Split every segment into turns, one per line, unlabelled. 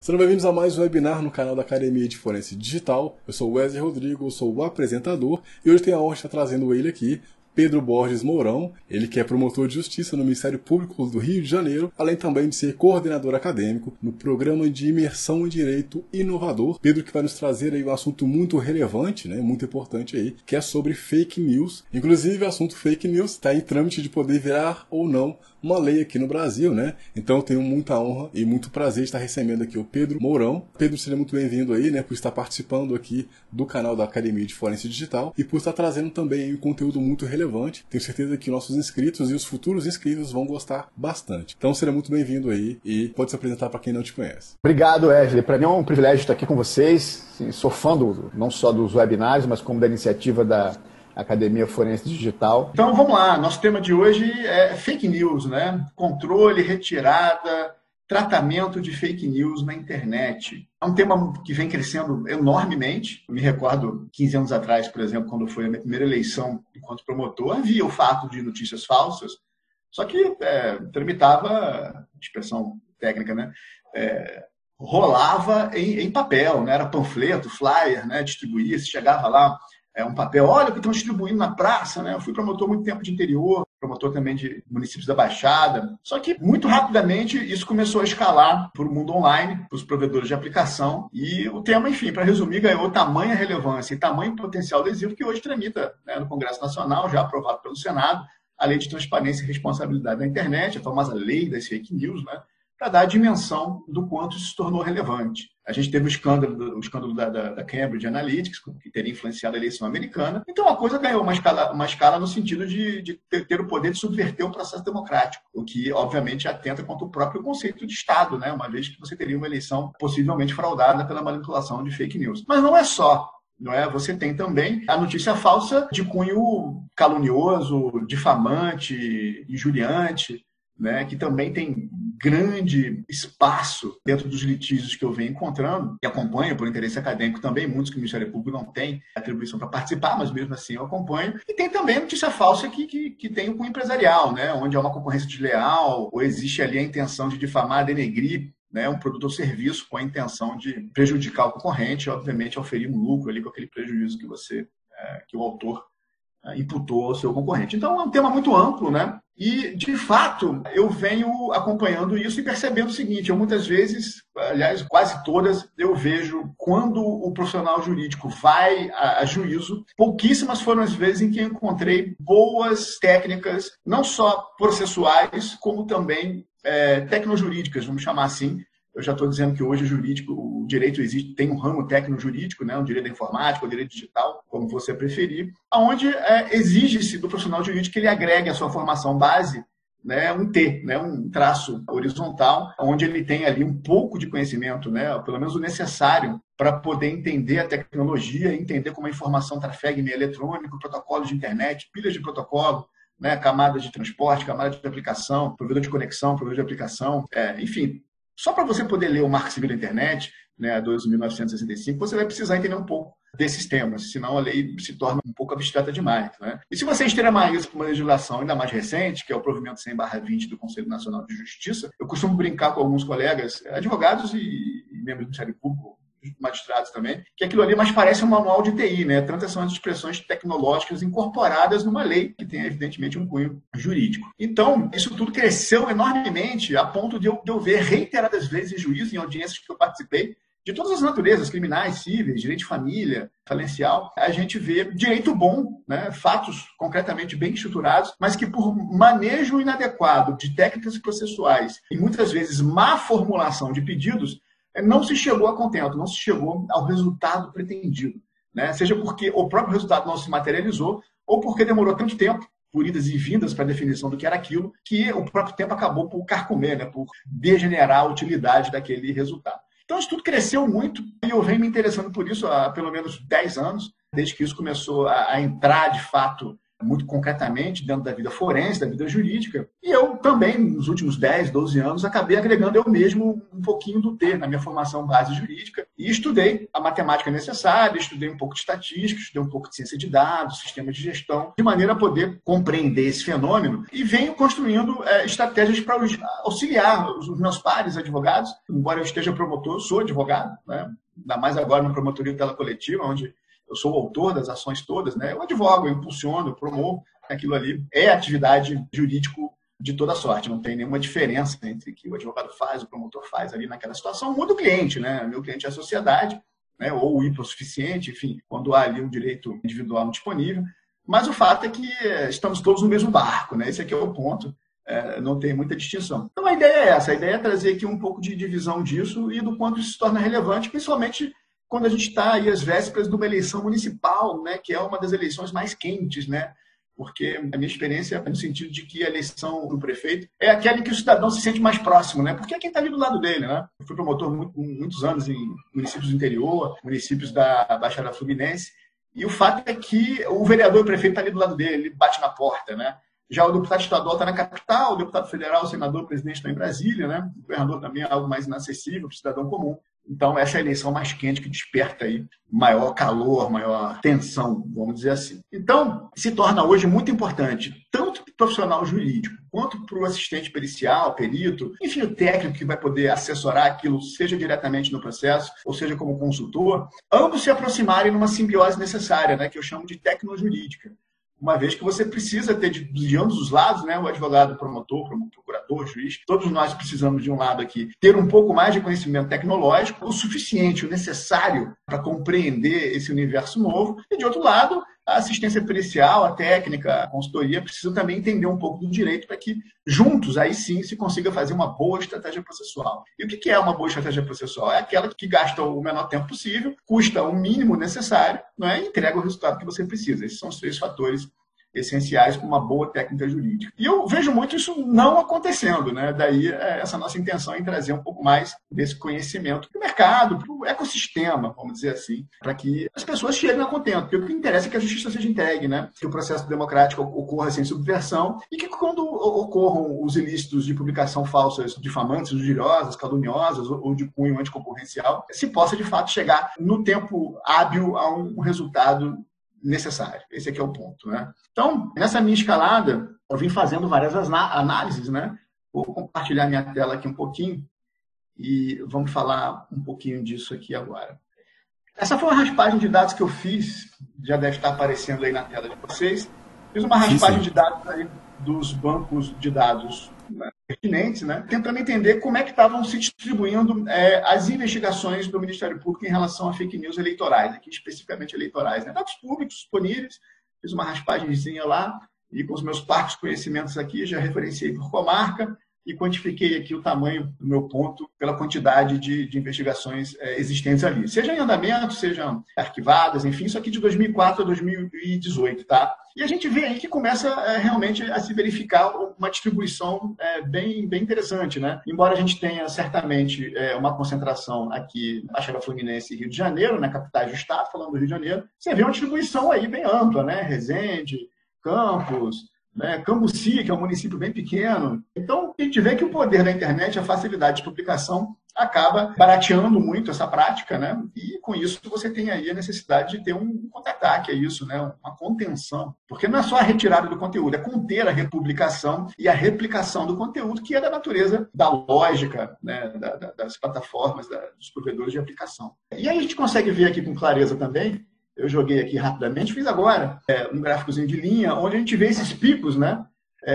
Sejam bem-vindos a mais um webinar no canal da Academia de Forense Digital. Eu sou o Wesley Rodrigo, eu sou o apresentador e hoje tenho a honra de estar trazendo ele aqui, Pedro Borges Mourão, ele que é promotor de justiça no Ministério Público do Rio de Janeiro, além também de ser coordenador acadêmico no programa de imersão em direito inovador. Pedro que vai nos trazer aí um assunto muito relevante, né, muito importante aí, que é sobre fake news. Inclusive o assunto fake news está em trâmite de poder virar ou não uma lei aqui no Brasil, né? Então eu tenho muita honra e muito prazer de estar recebendo aqui o Pedro Mourão. Pedro, seja muito bem-vindo aí, né, por estar participando aqui do canal da Academia de Forense Digital e por estar trazendo também um conteúdo muito relevante. Tenho certeza que nossos inscritos e os futuros inscritos vão gostar bastante. Então seja muito bem-vindo aí e pode se apresentar para quem não te conhece.
Obrigado, Wesley. Para mim é um privilégio estar aqui com vocês. Sou fã não só dos webinários, mas como da iniciativa da Academia Forense Digital.
Então vamos lá, nosso tema de hoje é fake news, né? Controle, retirada, tratamento de fake news na internet. É um tema que vem crescendo enormemente. Eu me recordo, 15 anos atrás, por exemplo, quando foi a minha primeira eleição enquanto promotor, havia o fato de notícias falsas, só que tramitava, expressão técnica, né? Rolava em papel, né? Era panfleto, flyer, né? Distribuía, se chegava lá, um papel, olha o que estão distribuindo na praça, né? Eu fui promotor muito tempo de interior, promotor também de municípios da Baixada. Só que, muito rapidamente, isso começou a escalar para o mundo online, para os provedores de aplicação. E o tema, enfim, para resumir, ganhou tamanha relevância e tamanho potencial adesivo que hoje tramita, né, no Congresso Nacional, já aprovado pelo Senado, a Lei de Transparência e Responsabilidade da Internet, a famosa Lei das Fake News, né? Para dar a dimensão do quanto isso se tornou relevante. A gente teve o escândalo da Cambridge Analytica, que teria influenciado a eleição americana. Então, a coisa ganhou uma escala no sentido de ter o poder de subverter o processo democrático, o que, obviamente, atenta contra o próprio conceito de Estado, né? Uma vez que você teria uma eleição possivelmente fraudada pela manipulação de fake news. Mas não é só. Não é? Você tem também a notícia falsa de cunho calunioso, difamante, injuriante, né, que também tem grande espaço dentro dos litígios que eu venho encontrando, e acompanho por interesse acadêmico também, muitos que o Ministério Público não tem atribuição para participar, mas mesmo assim eu acompanho. E tem também notícia falsa que tem o cunho empresarial, né, onde há uma concorrência desleal, ou existe ali a intenção de difamar, denegrir, né, um produto ou serviço com a intenção de prejudicar o concorrente, e, obviamente, oferir um lucro ali com aquele prejuízo que o autor imputou ao seu concorrente. Então, é um tema muito amplo, né? E, de fato, eu venho acompanhando isso e percebendo o seguinte, eu muitas vezes, aliás, quase todas, eu vejo quando o profissional jurídico vai a juízo, pouquíssimas foram as vezes em que eu encontrei boas técnicas, não só processuais, como também tecnojurídicas, vamos chamar assim. Eu já estou dizendo que hoje o direito existe, tem um ramo técnico-jurídico, né, o direito da informática, o direito digital, como você preferir, onde exige-se do profissional jurídico que ele agregue à sua formação base, né, um T, né, um traço horizontal, onde ele tem ali um pouco de conhecimento, né, pelo menos o necessário para poder entender a tecnologia, entender como a informação trafega em meio eletrônico, protocolos de internet, pilhas de protocolo, né, camadas de transporte, camadas de aplicação, provedor de conexão, provedor de aplicação, enfim. Só para você poder ler o Marco Civil da Internet, né, 12.965, você vai precisar entender um pouco desses temas, senão a lei se torna um pouco abstrata demais, né? E se você extremar isso para uma legislação ainda mais recente, que é o provimento 100/20 do Conselho Nacional de Justiça, eu costumo brincar com alguns colegas, advogados e membros do Ministério Público, magistrados também, que aquilo ali mais parece um manual de TI, né? Tantas são as expressões tecnológicas incorporadas numa lei que tem, evidentemente, um cunho jurídico. Então, isso tudo cresceu enormemente a ponto de eu ver reiteradas vezes em juízo, em audiências que eu participei, de todas as naturezas, criminais, cíveis, direito de família, falencial, a gente vê direito bom, né? Fatos concretamente bem estruturados, mas que por manejo inadequado de técnicas processuais e muitas vezes má formulação de pedidos, não se chegou a contento, não se chegou ao resultado pretendido, né? Seja porque o próprio resultado não se materializou ou porque demorou tanto tempo, por idas e vindas para a definição do que era aquilo, que o próprio tempo acabou por carcomer, né? Por degenerar a utilidade daquele resultado. Então, isso tudo cresceu muito e eu venho me interessando por isso há pelo menos 10 anos, desde que isso começou a entrar, de fato, muito concretamente dentro da vida forense, da vida jurídica. E eu também, nos últimos 10, 12 anos, acabei agregando eu mesmo um pouquinho do T na minha formação base jurídica e estudei a matemática necessária, estudei um pouco de estatística, estudei um pouco de ciência de dados, sistema de gestão, de maneira a poder compreender esse fenômeno e venho construindo estratégias para auxiliar os meus pares advogados. Embora eu esteja promotor, eu sou advogado, né? Ainda mais agora na promotoria tutela coletiva, onde eu sou o autor das ações todas, né? Eu advogo, eu impulsiono, eu promovo aquilo ali. É atividade jurídico de toda sorte, não tem nenhuma diferença entre o que o advogado faz, o promotor faz ali naquela situação. Muda o cliente, né? Meu cliente é a sociedade, né? Ou o hipossuficiente, enfim, quando há ali um direito individual disponível. Mas o fato é que estamos todos no mesmo barco, né? Esse aqui é o ponto. Não tem muita distinção. Então a ideia é essa, a ideia é trazer aqui um pouco de divisão disso e do quanto isso se torna relevante, principalmente quando a gente está aí às vésperas de uma eleição municipal, né, que é uma das eleições mais quentes, né, porque a minha experiência é no sentido de que a eleição do prefeito é aquela em que o cidadão se sente mais próximo, né, porque é quem está ali do lado dele, né. Eu fui promotor muitos anos em municípios do interior, municípios da Baixada Fluminense, e o fato é que o vereador e o prefeito está ali do lado dele, ele bate na porta, né. Já o deputado estadual está na capital, o deputado federal, o senador, o presidente está em Brasília, né? O governador também é algo mais inacessível para o cidadão comum. Então, essa é a eleição mais quente que desperta aí maior calor, maior tensão, vamos dizer assim. Então, se torna hoje muito importante, tanto para o profissional jurídico, quanto para o assistente pericial, perito, enfim, o técnico que vai poder assessorar aquilo, seja diretamente no processo, ou seja como consultor, ambos se aproximarem numa simbiose necessária, né? Que eu chamo de tecnojurídica. Uma vez que você precisa ter de ambos os lados, né, o advogado, o promotor, o procurador, o juiz, todos nós precisamos de um lado aqui ter um pouco mais de conhecimento tecnológico, o suficiente, o necessário para compreender esse universo novo, e de outro lado, a assistência pericial, a técnica, a consultoria precisa também entender um pouco do direito para que juntos, aí sim, se consiga fazer uma boa estratégia processual. E o que é uma boa estratégia processual? É aquela que gasta o menor tempo possível, custa o mínimo necessário, não é? E entrega o resultado que você precisa. Esses são os 3 fatores essenciais para uma boa técnica jurídica. E eu vejo muito isso não acontecendo, né? Daí essa nossa intenção em trazer um pouco mais desse conhecimento para o mercado, para o ecossistema, vamos dizer assim, para que as pessoas cheguem a contento. Porque o que interessa é que a justiça seja entregue, né? Que o processo democrático ocorra sem subversão e que quando ocorram os ilícitos de publicação falsas, difamantes, injuriosas, caluniosas ou de cunho anticoncorrencial, se possa de fato chegar no tempo hábil a um resultado necessário. Esse aqui é o ponto, né? Então, nessa minha escalada, eu vim fazendo várias análises, né? Vou compartilhar minha tela aqui um pouquinho e vamos falar um pouquinho disso aqui agora. Essa foi uma raspagem de dados que eu fiz, já deve estar aparecendo aí na tela de vocês. Fiz uma raspagem de dados aí dos bancos de dados, né, pertinentes, né, tentando entender como é que estavam se distribuindo as investigações do Ministério Público em relação a fake news eleitorais, aqui especificamente eleitorais, né, dados públicos disponíveis. Fiz uma raspagemzinha lá e com os meus parcos conhecimentos aqui já referenciei por comarca e quantifiquei aqui o tamanho do meu ponto pela quantidade de investigações existentes ali. Seja em andamento, sejam arquivadas, enfim, isso aqui de 2004 a 2018, tá? E a gente vê aí que começa realmente a se verificar uma distribuição bem interessante, né? Embora a gente tenha certamente uma concentração aqui na Baixada Fluminense e Rio de Janeiro, na capital do estado, falando do Rio de Janeiro, você vê uma distribuição aí bem ampla, né? Resende, Campos, né, Cambuci, que é um município bem pequeno. Então, a gente vê que o poder da internet, a facilidade de publicação, acaba barateando muito essa prática, né? E com isso você tem aí a necessidade de ter um contra-ataque a isso, né? Uma contenção. Porque não é só a retirada do conteúdo, é conter a republicação e a replicação do conteúdo, que é da natureza da lógica, né? Das plataformas, dos provedores de aplicação. E aí a gente consegue ver aqui com clareza também. Eu joguei aqui rapidamente, fiz agora um gráficozinho de linha, onde a gente vê esses picos, né,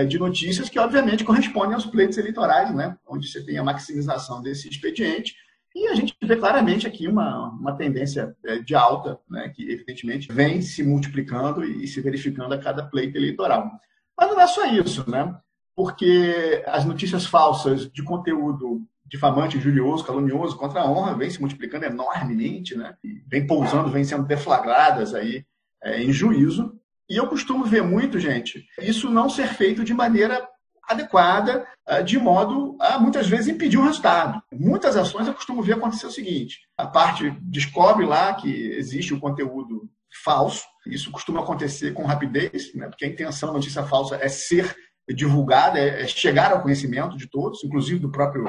de notícias que, obviamente, correspondem aos pleitos eleitorais, né, onde você tem a maximização desse expediente. E a gente vê claramente aqui uma tendência de alta, né, que, evidentemente, vem se multiplicando e se verificando a cada pleito eleitoral. Mas não é só isso, né, porque as notícias falsas de conteúdo difamante, injurioso, calunioso contra a honra vem se multiplicando enormemente, né? Vem pousando, vem sendo deflagradas aí em juízo. E eu costumo ver muito, gente, isso não ser feito de maneira adequada, de modo a, muitas vezes, impedir o resultado. Muitas ações eu costumo ver acontecer o seguinte: a parte descobre lá que existe um conteúdo falso, Isso costuma acontecer com rapidez, né? Porque a intenção da notícia falsa é ser divulgada, é chegar ao conhecimento de todos, inclusive do próprio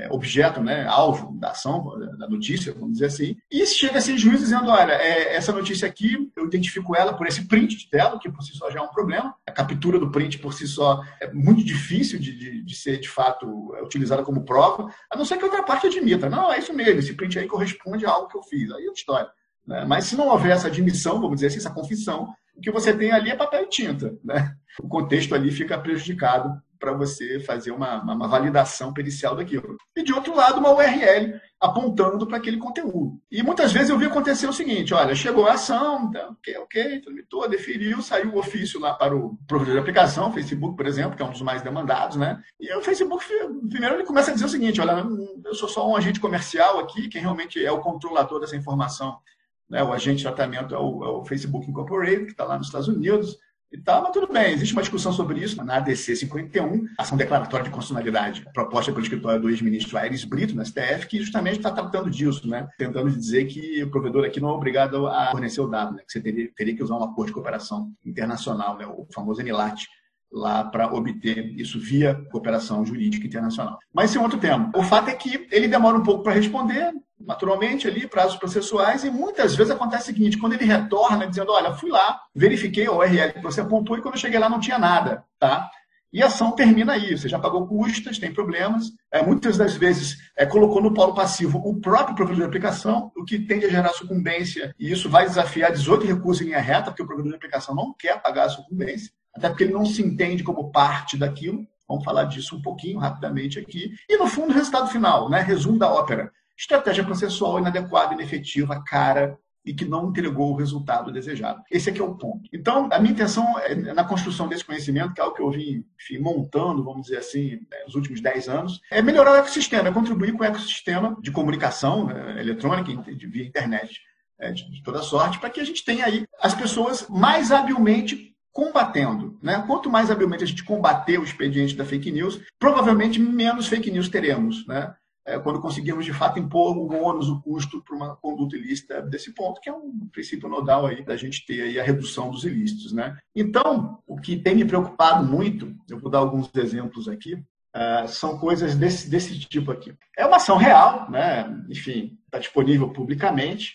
objeto, né, alvo da ação, da notícia, vamos dizer assim, e chega assim juiz dizendo, olha, essa notícia aqui, eu identifico ela por esse print de tela, que por si só já é um problema, a captura do print por si só é muito difícil de ser, de fato, utilizada como prova, a não ser que outra parte admita, não, é isso mesmo, esse print aí corresponde a algo que eu fiz, aí é outra história. Né? Mas se não houver essa admissão, vamos dizer assim, essa confissão, o que você tem ali é papel e tinta, né? O contexto ali fica prejudicado para você fazer uma validação pericial daquilo. E, de outro lado, uma URL apontando para aquele conteúdo. E muitas vezes eu vi acontecer o seguinte, olha, chegou a ação, então, ok, tramitou, deferiu, saiu o ofício lá para o provedor de aplicação, Facebook, por exemplo, que é um dos mais demandados, né? E o Facebook, primeiro ele começa a dizer o seguinte, olha, eu sou só um agente comercial aqui, quem realmente é o controlador dessa informação, né? O agente de tratamento é o Facebook Incorporated, que está lá nos Estados Unidos, e tal, mas tudo bem, existe uma discussão sobre isso na ADC 51, ação declaratória de constitucionalidade, proposta pelo escritório do ex-ministro Aires Brito, na STF, que justamente está tratando disso, né? Tentando dizer que o provedor aqui não é obrigado a fornecer o dado, né? Que você teria que usar um acordo de cooperação internacional, né? O famoso ANILAT, lá para obter isso via cooperação jurídica internacional. Mas esse é um outro tema. O fato é que ele demora um pouco para responder, naturalmente, ali, prazos processuais, e muitas vezes acontece o seguinte, quando ele retorna dizendo, olha, fui lá, verifiquei o URL que você apontou e quando eu cheguei lá não tinha nada, tá? E a ação termina aí, você já pagou custas, tem problemas, muitas das vezes colocou no polo passivo o próprio provedor de aplicação, o que tende a gerar sucumbência, e isso vai desafiar 18 recursos em linha reta, porque o provedor de aplicação não quer pagar a sucumbência, até porque ele não se entende como parte daquilo. Vamos falar disso um pouquinho rapidamente aqui. E, no fundo, o resultado final, né? Resumo da ópera. Estratégia processual inadequada, inefetiva, cara e que não entregou o resultado desejado. Esse aqui é o ponto. Então, a minha intenção na construção desse conhecimento, que é algo que eu vim montando, vamos dizer assim, nos últimos 10 anos, é melhorar o ecossistema, é contribuir com o ecossistema de comunicação eletrônica, via internet, de toda sorte, para que a gente tenha aí as pessoas mais habilmente combatendo, né? Quanto mais habilmente a gente combater o expediente da fake news, provavelmente menos fake news teremos, né? Quando conseguirmos, de fato, impor o ônus, o custo para uma conduta ilícita desse ponto, que é um princípio nodal aí da gente ter aí a redução dos ilícitos, né? Então, o que tem me preocupado muito, eu vou dar alguns exemplos aqui, são coisas desse tipo aqui. É uma ação real, né? Enfim, está disponível publicamente,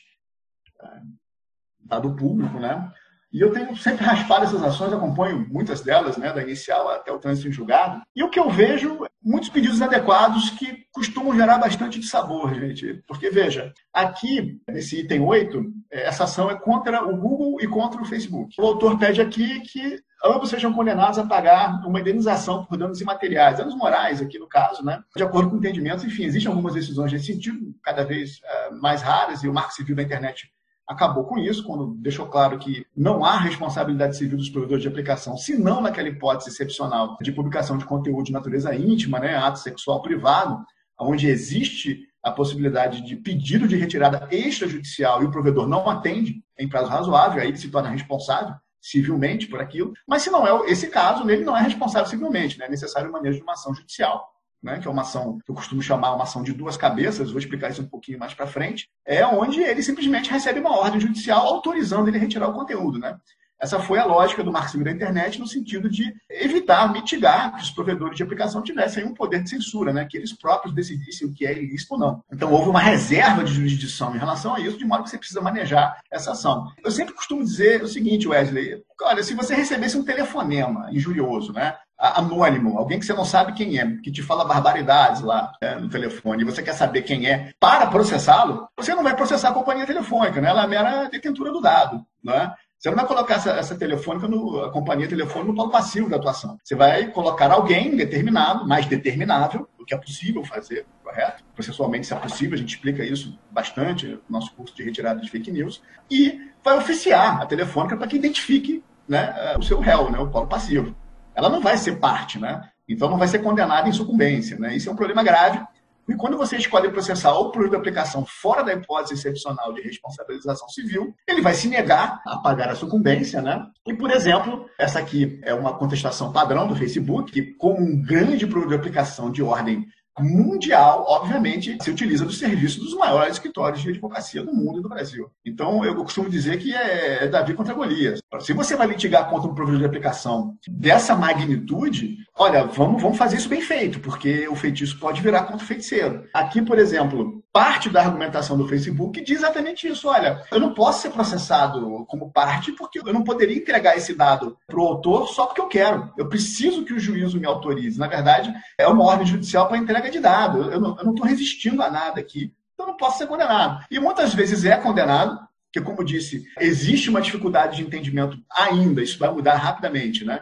dado público, né? E eu tenho sempre raspado essas ações, acompanho muitas delas, né, da inicial até o trânsito em julgado. E o que eu vejo, muitos pedidos inadequados que costumam gerar bastante dissabor, gente. Porque, veja, aqui, nesse item 8, essa ação é contra o Google e contra o Facebook. O autor pede aqui que ambos sejam condenados a pagar uma indenização por danos imateriais, danos morais aqui no caso, né? De acordo com o entendimento. Enfim, existem algumas decisões nesse sentido, cada vez mais raras, e o Marco Civil da Internet acabou com isso, quando deixou claro que não há responsabilidade civil dos provedores de aplicação, senão naquela hipótese excepcional de publicação de conteúdo de natureza íntima, né, ato sexual privado, onde existe a possibilidade de pedido de retirada extrajudicial e o provedor não atende em prazo razoável, aí ele se torna responsável civilmente por aquilo. Mas se não é esse caso, ele não é responsável civilmente, né, é necessário o manejo de uma ação judicial, né, que é uma ação que eu costumo chamar uma ação de duas cabeças, vou explicar isso um pouquinho mais para frente, onde ele simplesmente recebe uma ordem judicial autorizando ele a retirar o conteúdo, né? Essa foi a lógica do Marco Civil da Internet no sentido de evitar, mitigar que os provedores de aplicação tivessem um poder de censura, né? Que eles próprios decidissem o que é ilícito ou não. Então houve uma reserva de jurisdição em relação a isso, de modo que você precisa manejar essa ação. Eu sempre costumo dizer o seguinte, Wesley, olha, se você recebesse um telefonema injurioso, né? Anônimo, alguém que você não sabe quem é, que te fala barbaridades lá no telefone, e você quer saber quem é para processá-lo, você não vai processar a companhia telefônica, né? Ela é mera detentura do dado, né? Você não vai colocar essa telefônica, a companhia telefônica no polo passivo da atuação. Você vai colocar alguém determinado, mais determinável, o que é possível fazer, correto? Processualmente, se é possível, a gente explica isso bastante no nosso curso de retirada de fake news, e vai oficiar a telefônica para que identifique, né, o seu réu, né, o polo passivo. Ela não vai ser parte, né? Então não vai ser condenada em sucumbência, né? Isso é um problema grave. E quando você escolhe processar o produto de aplicação fora da hipótese excepcional de responsabilização civil, ele vai se negar a pagar a sucumbência, né? E, por exemplo, essa aqui é uma contestação padrão do Facebook, que como um grande produto de aplicação de ordem mundial, obviamente, se utiliza do serviço dos maiores escritórios de advocacia do mundo e do Brasil. Então, eu costumo dizer que é Davi contra Golias. Se você vai litigar contra um provedor de aplicação dessa magnitude, olha, vamos fazer isso bem feito, porque o feitiço pode virar contra o feiticeiro. Aqui, por exemplo, parte da argumentação do Facebook diz exatamente isso. Olha, eu não posso ser processado como parte porque eu não poderia entregar esse dado para o autor só porque eu quero. Eu preciso que o juízo me autorize. Na verdade, é uma ordem judicial para entrega de dado. Eu não estou resistindo a nada aqui, então eu não posso ser condenado. E muitas vezes é condenado, porque, como disse, existe uma dificuldade de entendimento ainda, isso vai mudar rapidamente, né?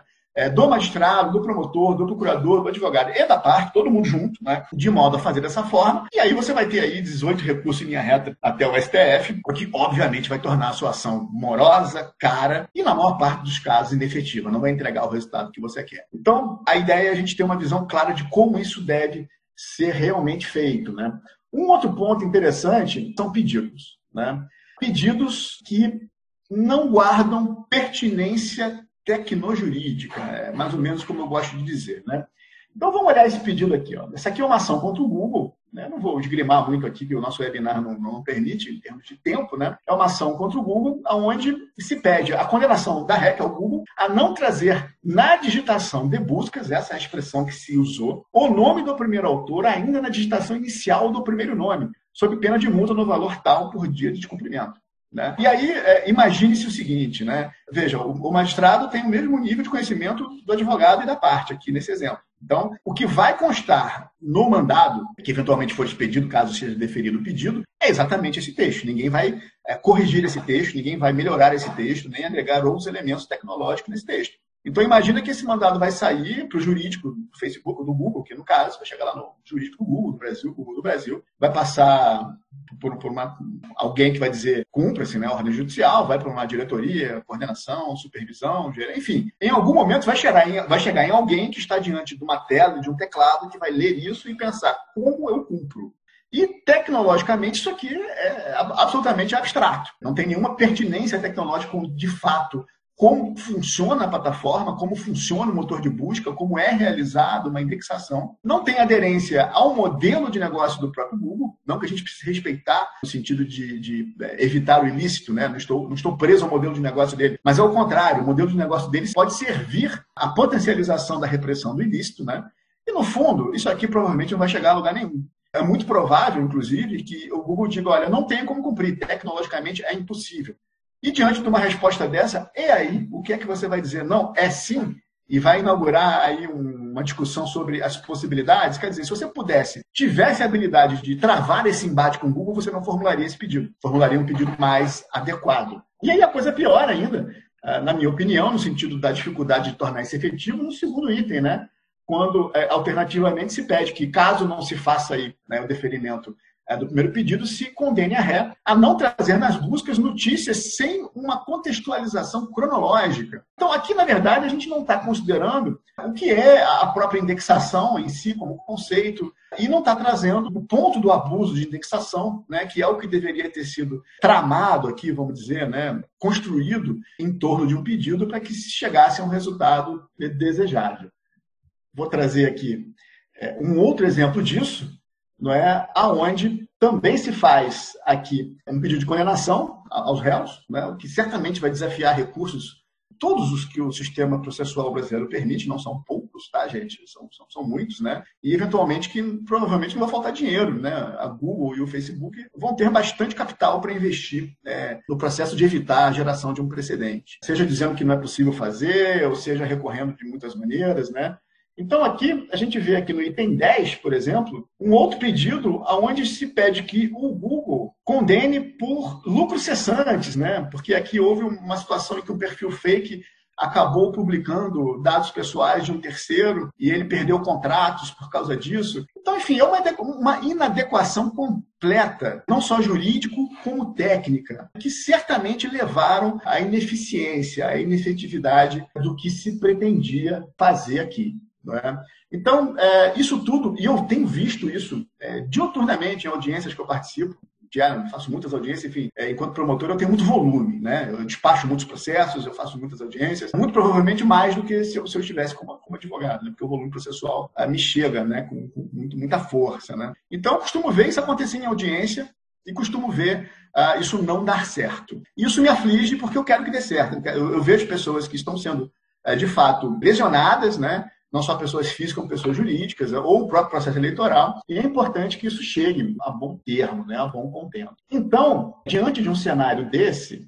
Do magistrado, do promotor, do procurador, do advogado e da parte, todo mundo junto, né, de modo a fazer dessa forma. E aí você vai ter aí 18 recursos em linha reta até o STF, o que obviamente vai tornar a sua ação morosa, cara e, na maior parte dos casos, inefetiva. Não vai entregar o resultado que você quer. Então, a ideia é a gente ter uma visão clara de como isso deve ser realmente feito, né? Um outro ponto interessante são pedidos, né? Pedidos que não guardam pertinência tecnojurídica, é mais ou menos como eu gosto de dizer, né? Então vamos olhar esse pedido aqui, ó. Essa aqui é uma ação contra o Google, né? Não vou esgrimar muito aqui, que o nosso webinar não permite, em termos de tempo, né? É uma ação contra o Google, onde se pede a condenação da REC ao Google a não trazer na digitação de buscas, essa é a expressão que se usou, o nome do primeiro autor ainda na digitação inicial do primeiro nome, sob pena de multa no valor tal por dia de descumprimento. Né? E aí, imagine-se o seguinte, né? Veja, o magistrado tem o mesmo nível de conhecimento do advogado e da parte, aqui nesse exemplo. Então, o que vai constar no mandado, que eventualmente for expedido, caso seja deferido o pedido, é exatamente esse texto. Ninguém vai corrigir esse texto, ninguém vai melhorar esse texto, nem agregar outros elementos tecnológicos nesse texto. Então, imagina que esse mandado vai sair para o jurídico do Facebook, do Google, que no caso vai chegar lá no jurídico do Google do Brasil, vai passar por alguém que vai dizer cumpra-se, né, ordem judicial, vai para uma diretoria, coordenação, supervisão, enfim. Em algum momento vai chegar em alguém que está diante de uma tela, de um teclado, que vai ler isso e pensar como eu cumpro. E, tecnologicamente, isso aqui é absolutamente abstrato. Não tem nenhuma pertinência tecnológica de fato como funciona a plataforma, como funciona o motor de busca, como é realizada uma indexação. Não tem aderência ao modelo de negócio do próprio Google, não que a gente precise respeitar no sentido de evitar o ilícito, né? Não estou preso ao modelo de negócio dele, mas ao contrário, o modelo de negócio dele pode servir à potencialização da repressão do ilícito, né? E, no fundo, isso aqui provavelmente não vai chegar a lugar nenhum. É muito provável, inclusive, que o Google diga, olha, não tem como cumprir, tecnologicamente é impossível. E diante de uma resposta dessa, e aí, o que é que você vai dizer? Não, é sim, e vai inaugurar aí uma discussão sobre as possibilidades. Quer dizer, se você tivesse a habilidade de travar esse embate com o Google, você não formularia esse pedido, formularia um pedido mais adequado. E aí a coisa pior ainda, na minha opinião, no sentido da dificuldade de tornar isso efetivo, no segundo item, né? Quando alternativamente se pede que, caso não se faça aí, né, o deferimento do primeiro pedido, se condene a ré a não trazer nas buscas notícias sem uma contextualização cronológica. Então, aqui, na verdade, a gente não está considerando o que é a própria indexação em si como conceito e não está trazendo o ponto do abuso de indexação, né, que é o que deveria ter sido tramado aqui, vamos dizer, né, construído em torno de um pedido para que se chegasse a um resultado desejado. Vou trazer aqui um outro exemplo disso, não é? Aonde também se faz aqui um pedido de condenação aos réus, né? O que certamente vai desafiar recursos, todos os que o sistema processual brasileiro permite, não são poucos, tá, gente? São muitos, né? E, eventualmente, que provavelmente não vai faltar dinheiro, né? A Google e o Facebook vão ter bastante capital para investir no processo de evitar a geração de um precedente. Seja dizendo que não é possível fazer, ou seja recorrendo de muitas maneiras, né? Então, aqui, a gente vê aqui no item 10, por exemplo, um outro pedido onde se pede que o Google condene por lucros cessantes, né? Porque aqui houve uma situação em que um perfil fake acabou publicando dados pessoais de um terceiro e ele perdeu contratos por causa disso. Então, enfim, é uma inadequação completa, não só jurídico, como técnica, que certamente levaram à ineficiência, à inefetividade do que se pretendia fazer aqui. Então, isso tudo, e eu tenho visto isso diuturnamente em audiências que eu participo, diariamente, faço muitas audiências, enfim, enquanto promotor eu tenho muito volume, né? Eu despacho muitos processos, eu faço muitas audiências, muito provavelmente mais do que se eu estivesse como advogado, né? Porque o volume processual me chega, né? Com muita força, né? Então, eu costumo ver isso acontecer em audiência e costumo ver isso não dar certo. Isso me aflige porque eu quero que dê certo. Eu vejo pessoas que estão sendo, de fato, lesionadas, né? Não só pessoas físicas, como pessoas jurídicas, ou o próprio processo eleitoral, e é importante que isso chegue a bom termo, né? A bom contento. Então, diante de um cenário desse,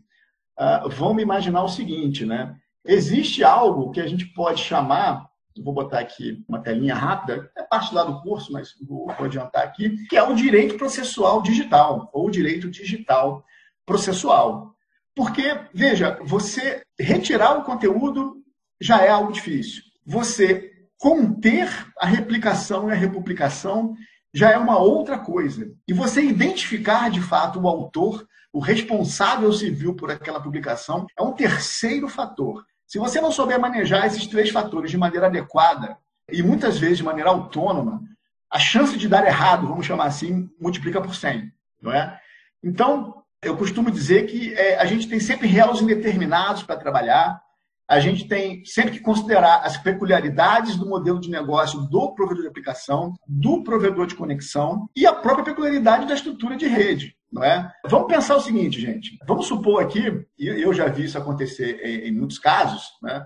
vamos imaginar o seguinte, né? Existe algo que a gente pode chamar, vou botar aqui uma telinha rápida, é parte lá do curso, mas vou adiantar aqui, que é o direito processual digital, ou direito digital processual. Porque, veja, você retirar o conteúdo já é algo difícil. Você conter a replicação e a republicação já é uma outra coisa. E você identificar, de fato, o autor, o responsável civil por aquela publicação, é um terceiro fator. Se você não souber manejar esses 3 fatores de maneira adequada, e muitas vezes de maneira autônoma, a chance de dar errado, vamos chamar assim, multiplica por 100, não é? Então, eu costumo dizer que a gente tem sempre réus indeterminados para trabalhar, a gente tem sempre que considerar as peculiaridades do modelo de negócio do provedor de aplicação, do provedor de conexão e a própria peculiaridade da estrutura de rede, não é? Vamos pensar o seguinte, gente. Vamos supor aqui, e eu já vi isso acontecer em muitos casos, né,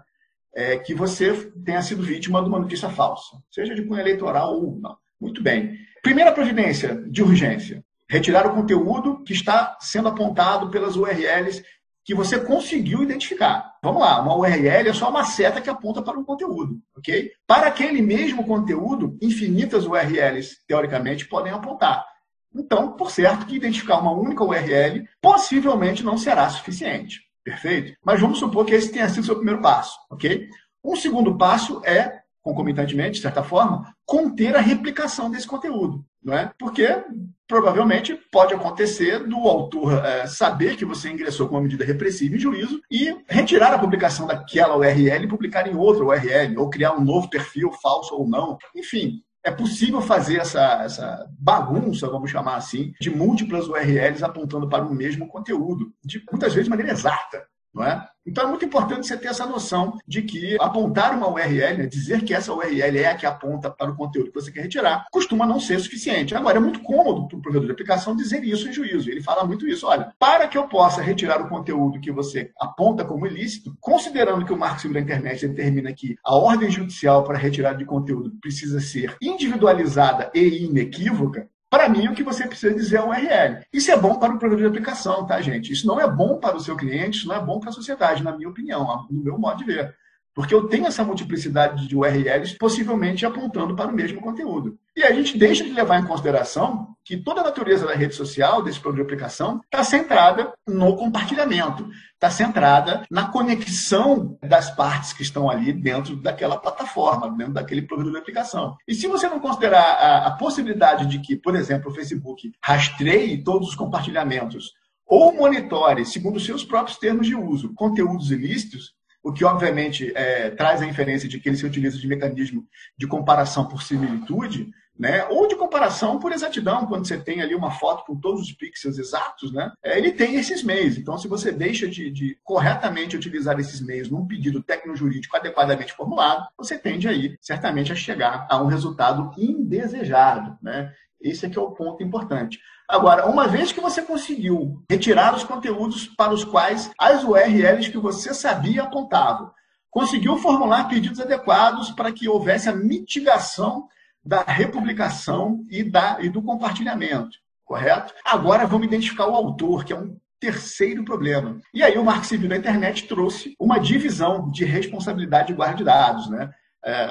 que você tenha sido vítima de uma notícia falsa, seja de cunho eleitoral ou não. Muito bem. Primeira providência de urgência. Retirar o conteúdo que está sendo apontado pelas URLs que você conseguiu identificar. Vamos lá, uma URL é só uma seta que aponta para um conteúdo, ok? Para aquele mesmo conteúdo, infinitas URLs, teoricamente, podem apontar. Então, por certo que identificar uma única URL possivelmente não será suficiente, perfeito? Mas vamos supor que esse tenha sido o seu primeiro passo, ok? Um segundo passo é, concomitantemente, de certa forma, conter a replicação desse conteúdo, não é? Porque provavelmente pode acontecer do autor saber que você ingressou com uma medida repressiva em juízo e retirar a publicação daquela URL e publicar em outra URL, ou criar um novo perfil, falso ou não. Enfim, é possível fazer essa bagunça, vamos chamar assim, de múltiplas URLs apontando para o mesmo conteúdo, muitas vezes de maneira exata. Não é? Então é muito importante você ter essa noção de que apontar uma URL, dizer que essa URL é a que aponta para o conteúdo que você quer retirar, costuma não ser suficiente. Agora, é muito cômodo para o provedor de aplicação dizer isso em juízo. Ele fala muito isso. Olha, para que eu possa retirar o conteúdo que você aponta como ilícito, considerando que o Marco Civil da Internet determina que a ordem judicial para retirada de conteúdo precisa ser individualizada e inequívoca, para mim, o que você precisa dizer é a URL. Isso é bom para o provedor de aplicação, tá, gente? Isso não é bom para o seu cliente, isso não é bom para a sociedade, na minha opinião, no meu modo de ver. Porque eu tenho essa multiplicidade de URLs possivelmente apontando para o mesmo conteúdo. E a gente deixa de levar em consideração que toda a natureza da rede social, desse provedor de aplicação, está centrada no compartilhamento, está centrada na conexão das partes que estão ali dentro daquela plataforma, dentro daquele provedor de aplicação. E se você não considerar a possibilidade de que, por exemplo, o Facebook rastreie todos os compartilhamentos ou monitore, segundo os seus próprios termos de uso, conteúdos ilícitos, o que, obviamente, traz a inferência de que ele se utiliza de mecanismo de comparação por similitude, né? Ou de comparação por exatidão, quando você tem ali uma foto com todos os pixels exatos, né? Ele tem esses meios. Então, se você deixa de corretamente utilizar esses meios num pedido tecnojurídico adequadamente formulado, você tende aí, certamente, a chegar a um resultado indesejado, né? Esse aqui é o ponto importante. Agora, uma vez que você conseguiu retirar os conteúdos para os quais as URLs que você sabia apontavam, conseguiu formular pedidos adequados para que houvesse a mitigação da republicação e do compartilhamento, correto? Agora vamos identificar o autor, que é um terceiro problema. E aí o Marco Civil da Internet trouxe uma divisão de responsabilidade de guarda de dados, né?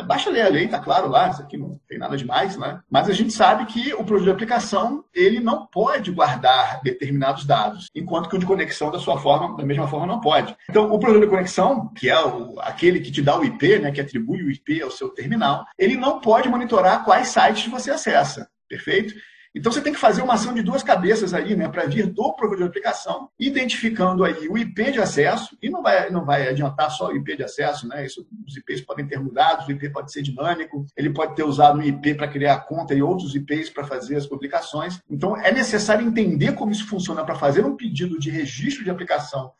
Basta ler a lei, está claro lá, isso aqui não tem nada demais, né? Mas a gente sabe que o provedor de aplicação ele não pode guardar determinados dados, enquanto que o de conexão da mesma forma não pode. Então, o provedor de conexão, que é aquele que te dá o IP, né, que atribui o IP ao seu terminal, ele não pode monitorar quais sites você acessa, perfeito? Então você tem que fazer uma ação de duas cabeças aí, né, para vir do provedor de aplicação, identificando aí o IP de acesso, e não vai adiantar só o IP de acesso, né? Os IPs podem ter mudado, o IP pode ser dinâmico, ele pode ter usado um IP para criar a conta e outros IPs para fazer as publicações. Então é necessário entender como isso funciona para fazer um pedido de registro de aplicação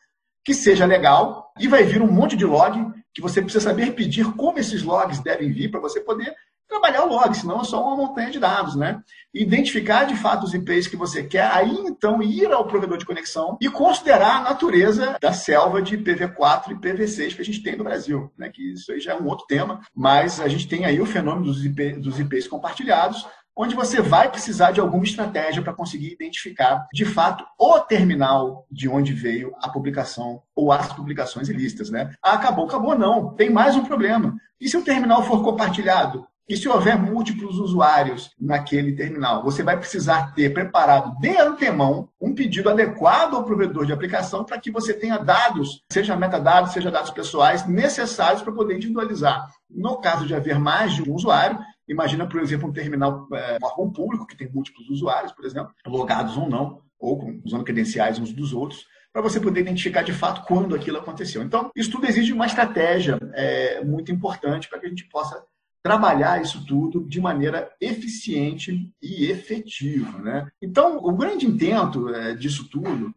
que seja legal, e vai vir um monte de log que você precisa saber pedir como esses logs devem vir para você poder trabalhar o log, senão é só uma montanha de dados, né? Identificar de fato os IPs que você quer, aí então ir ao provedor de conexão e considerar a natureza da selva de IPv4 e IPv6 que a gente tem no Brasil, né? Que isso aí já é um outro tema, mas a gente tem aí o fenômeno dos IPs compartilhados, onde você vai precisar de alguma estratégia para conseguir identificar, de fato, o terminal de onde veio a publicação ou as publicações ilícitas, né? Ah, acabou não. Tem mais um problema. E se o terminal for compartilhado? E se houver múltiplos usuários naquele terminal? Você vai precisar ter preparado de antemão um pedido adequado ao provedor de aplicação para que você tenha dados, seja metadados, seja dados pessoais, necessários para poder individualizar. No caso de haver mais de um usuário, imagina, por exemplo, um terminal, um órgão público que tem múltiplos usuários, por exemplo, logados ou não, ou usando credenciais uns dos outros, para você poder identificar de fato quando aquilo aconteceu. Então, isso tudo exige uma estratégia muito importante para que a gente possa trabalhar isso tudo de maneira eficiente e efetiva, né? Então, o grande intento disso tudo,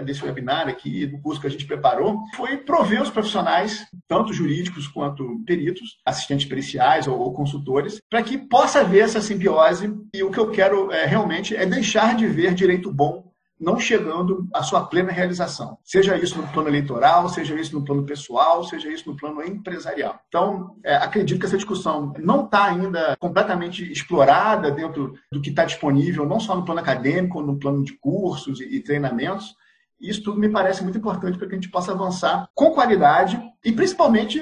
desse webinar aqui, do curso que a gente preparou, foi prover os profissionais, tanto jurídicos quanto peritos, assistentes periciais ou consultores, para que possa haver essa simbiose. E o que eu quero realmente é deixar de ver direito bom não chegando à sua plena realização. Seja isso no plano eleitoral, seja isso no plano pessoal, seja isso no plano empresarial. Então, acredito que essa discussão não está ainda completamente explorada dentro do que está disponível, não só no plano acadêmico, no plano de cursos e treinamentos. Isso tudo me parece muito importante para que a gente possa avançar com qualidade e, principalmente,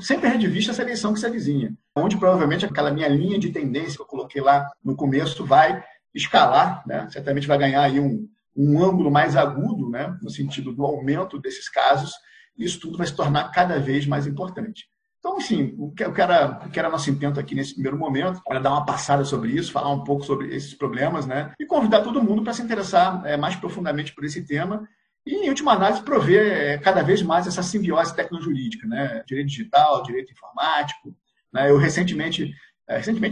sem perder de vista essa eleição que se avizinha, onde provavelmente aquela minha linha de tendência que eu coloquei lá no começo vai escalar, né? Certamente vai ganhar aí um ângulo mais agudo, né, no sentido do aumento desses casos, e isso tudo vai se tornar cada vez mais importante. Então, enfim, o que era nosso intento aqui nesse primeiro momento era dar uma passada sobre isso, falar um pouco sobre esses problemas, né, e convidar todo mundo para se interessar mais profundamente por esse tema e, em última análise, prover cada vez mais essa simbiose tecnojurídica, né, direito digital, direito informático. Né, eu recentemente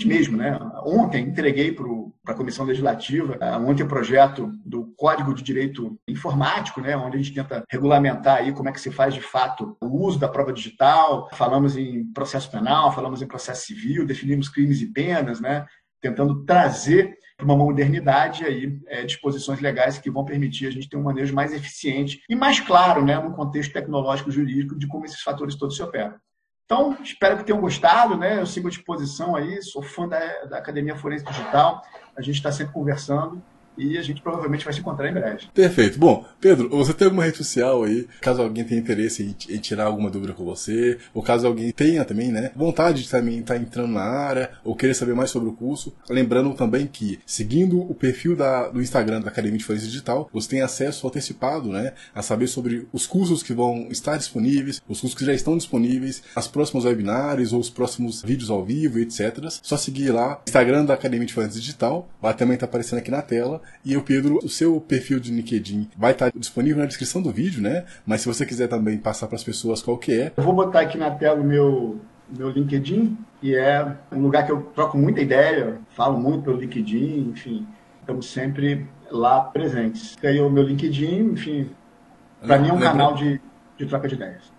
mesmo, né? Ontem entreguei para a Comissão Legislativa um anteprojeto do Código de Direito Informático, né? Onde a gente tenta regulamentar aí como é que se faz de fato o uso da prova digital. Falamos em processo penal, falamos em processo civil, definimos crimes e penas, né? Tentando trazer para uma modernidade aí, disposições legais que vão permitir a gente ter um manejo mais eficiente e mais claro, né? No contexto tecnológico jurídico de como esses fatores todos se operam. Então, espero que tenham gostado, né? Eu sigo à disposição aí, sou fã da Academia Forense Digital, a gente está sempre conversando e a gente provavelmente vai se encontrar em breve.
Perfeito. Bom, Pedro, você tem alguma rede social aí, caso alguém tenha interesse em tirar alguma dúvida com você, ou caso alguém tenha também, né, vontade de também estar entrando na área, ou querer saber mais sobre o curso, lembrando também que, seguindo o perfil do Instagram da Academia de Forense Digital, você tem acesso antecipado, né, a saber sobre os cursos que vão estar disponíveis, os cursos que já estão disponíveis, as próximas webinars ou os próximos vídeos ao vivo, etc. Só seguir lá, Instagram da Academia de Forense Digital, lá também está aparecendo aqui na tela. E o Pedro, o seu perfil de LinkedIn vai estar disponível na descrição do vídeo, né? Mas se você quiser também passar para as pessoas qual que é.
Eu vou botar aqui na tela o meu LinkedIn, que é um lugar que eu troco muita ideia, falo muito pelo LinkedIn, enfim, estamos sempre lá presentes. Aí o meu LinkedIn, enfim, para mim é um canal de troca de ideias.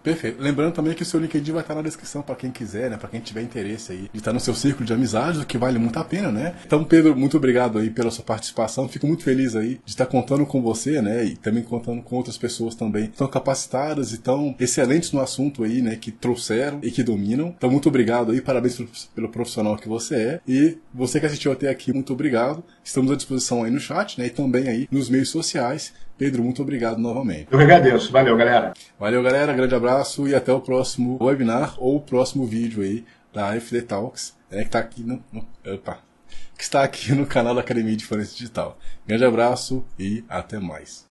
Perfeito. Lembrando também que o seu LinkedIn vai estar na descrição para quem quiser, né? Para quem tiver interesse aí de estar no seu círculo de amizades, o que vale muito a pena, né? Então, Pedro, muito obrigado aí pela sua participação. Fico muito feliz aí de estar contando com você, né? E também contando com outras pessoas também tão capacitadas e tão excelentes no assunto aí, né? Que trouxeram e que dominam. Então, muito obrigado aí. Parabéns pelo profissional que você é. E você que assistiu até aqui, muito obrigado. Estamos à disposição aí no chat, né? E também aí nos meios sociais. Pedro, muito obrigado novamente.
Eu agradeço. Valeu, galera.
Valeu, galera. Grande abraço e até o próximo webinar ou o próximo vídeo aí da FD Talks, né, que está aqui no canal da Academia de Forense Digital. Grande abraço e até mais.